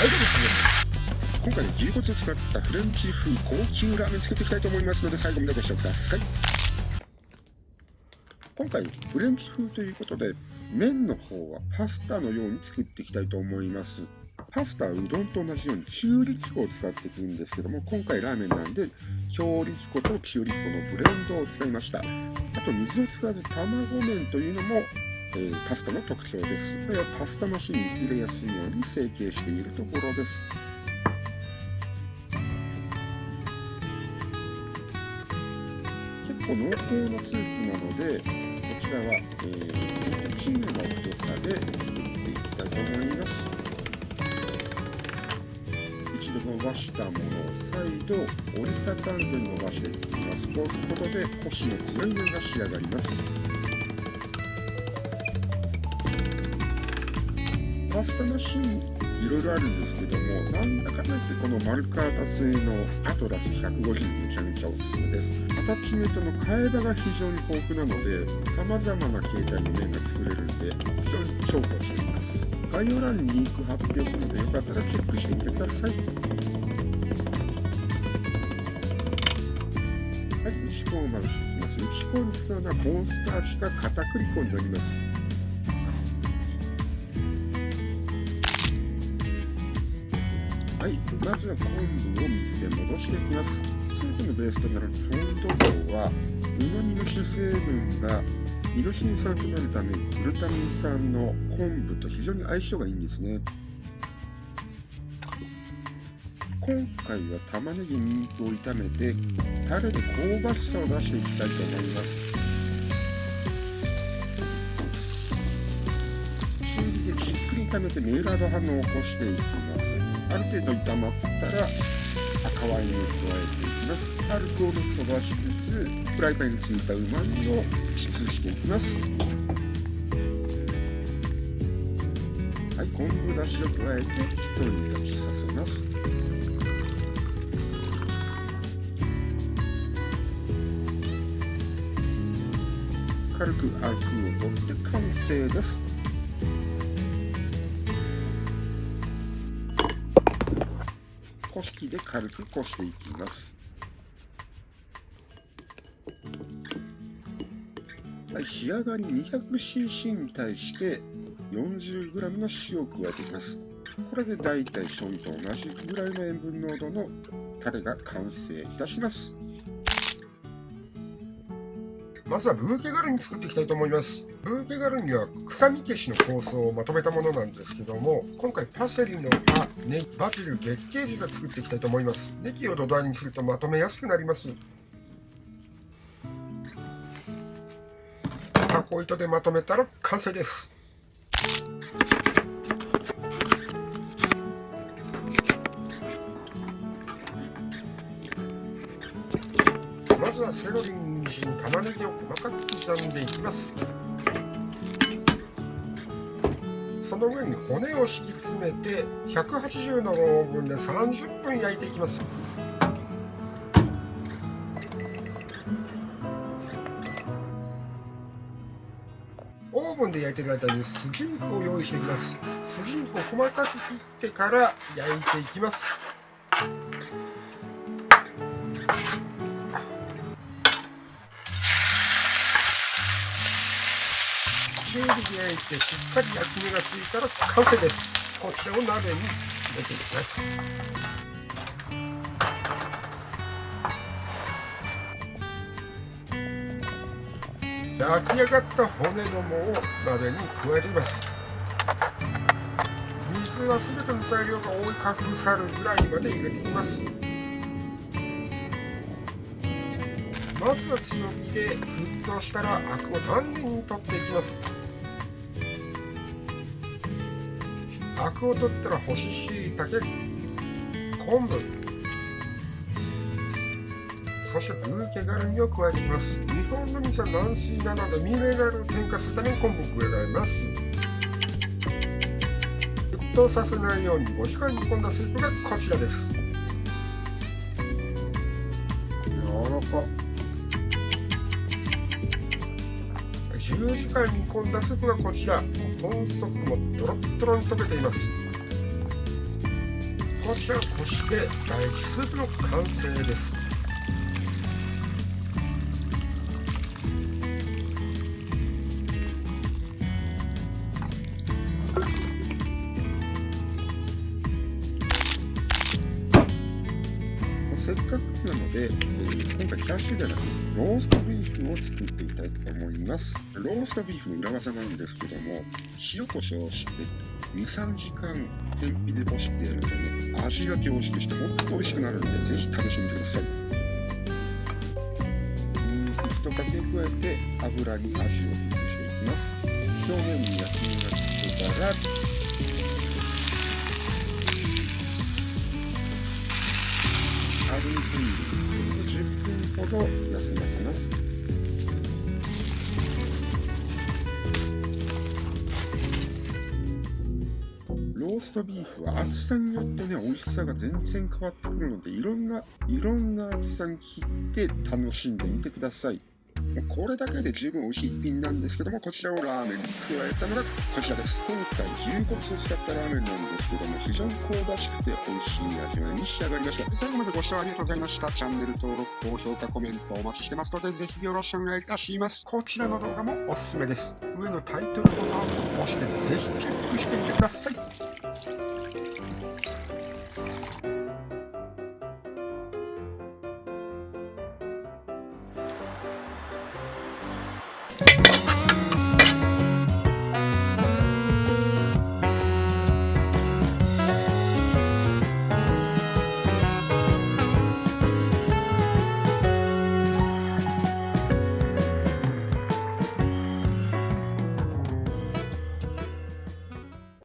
どうも今回牛骨を使ったフレンチ風高級ラーメン作っていきたいと思いますので、最後までご視聴ください。今回フレンチ風ということで、麺の方はパスタのように作っていきたいと思います。パスタはうどんと同じように強力粉を使っていくんですけども、今回ラーメンなんで強力粉と強力粉のブレンドを使いました。あと水を使わず卵麺というのもパスタの特徴です。これはパスタマシンに入れやすいように成形しているところです。結構濃厚なスープなので、こちらはキムの太さで作っていきたいと思います。一度伸ばしたものを再度折りたたんで伸ばしていきます。こうすることでコシの強い麺が仕上がります。パスタマシンいろいろあるんですけども、なんだかんだ言ってこのマルカータ製のアトラス150めちゃめちゃおすすめです。アタッチメントの替え刃が非常に豊富なので、様々な形態の麺が作れるんで非常に重宝しています。概要欄にリンク貼っておくので、よかったらチェックしてみてください。はい、打ち粉をまぶしていきます。打ち粉に使うのはコーンスターチか片栗粉になります。はい、まずは昆布を水で戻していきます。スープのベースとなるフォンド棒はうまみの主成分がイノシン酸となるため、グルタミン酸の昆布と非常に相性がいいんですね。今回は玉ねぎにんにくを炒めてタレで香ばしさを出していきたいと思います。中火でじっくり炒めてメイラード反応を起こしていきます。ある程度炒まったら赤ワインを加えていきます。アルコールを飛ばしつつフライパンについたうまみを抽出していきます。はい、昆布だしを加えて一煮立ちさせます。軽くアクを取って完成です。こし器で軽くこしていきます。はい、仕上がり 200cc に対して 40g の塩を加えていきます。これでだいたい醤油と同じぐらいの塩分濃度のタレが完成いたします。まずはブーケガルニ作っていきたいと思います。ブーケガルニは臭み消しの構想をまとめたものなんですけども、今回パセリの葉、ネギ、バジル、月桂樹が作っていきたいと思います。ネギを土台にするとまとめやすくなります。タコ糸でまとめたら完成です。まずはセロリ、人参、玉ねぎを細かく刻んでいきます。その上に骨を敷き詰めて180度のオーブンで30分焼いていきます。オーブンで焼いている間に筋肉を用意していきます。筋肉を細かく切ってから焼いていきます。中火で焼いてしっかり焼き目がついたら完成です。こちらを鍋に入れていきます。焼き上がった骨どもを鍋に加えています。水は全ての材料が覆いかぶさるぐらいまで入れていきます。まずは強火で沸騰したらアクを丹念に取っていきます。アクを取ったら干し椎茸、昆布、そしてブーケガルニを加えていきます。日本の味噌軟水なのでミネラルを添加するために昆布を加えます。沸騰させないように5時間煮込んだスープがこちらです。柔らか。10時間煮込んだスープがこちら。豚足もドロッドロに溶けています。こちらをこして第一スープの完成です。せっかくなので、今回キャッシュではなくローストビーフを作っていきたいと思います。ローストビーフの裏技なんですけども、塩コショウをして 2,3 時間天日で干してやるとね、味が凝縮してもっと美味しくなるので、ぜひ楽しんでください。一かけ加えて油に味を移していきます。表面に焼き目がつけたら、アルミホイルに10分ほど休ませます。ローストビーフは厚さによってね、美味しさが全然変わってくるので、いろんな厚さに切って楽しんでみてください。もうこれだけで十分美味しい一品なんですけども、こちらをラーメンに加えたのがこちらです。今回牛骨を使ったラーメンなんですけども、非常に香ばしくて美味しい味わいに仕上がりました。最後までご視聴ありがとうございました。チャンネル登録、高評価、コメントお待ちしてますので、ぜひよろしくお願いいたします。こちらの動画もおすすめです。上のタイトルボタンを押してぜひチェックしてみてください。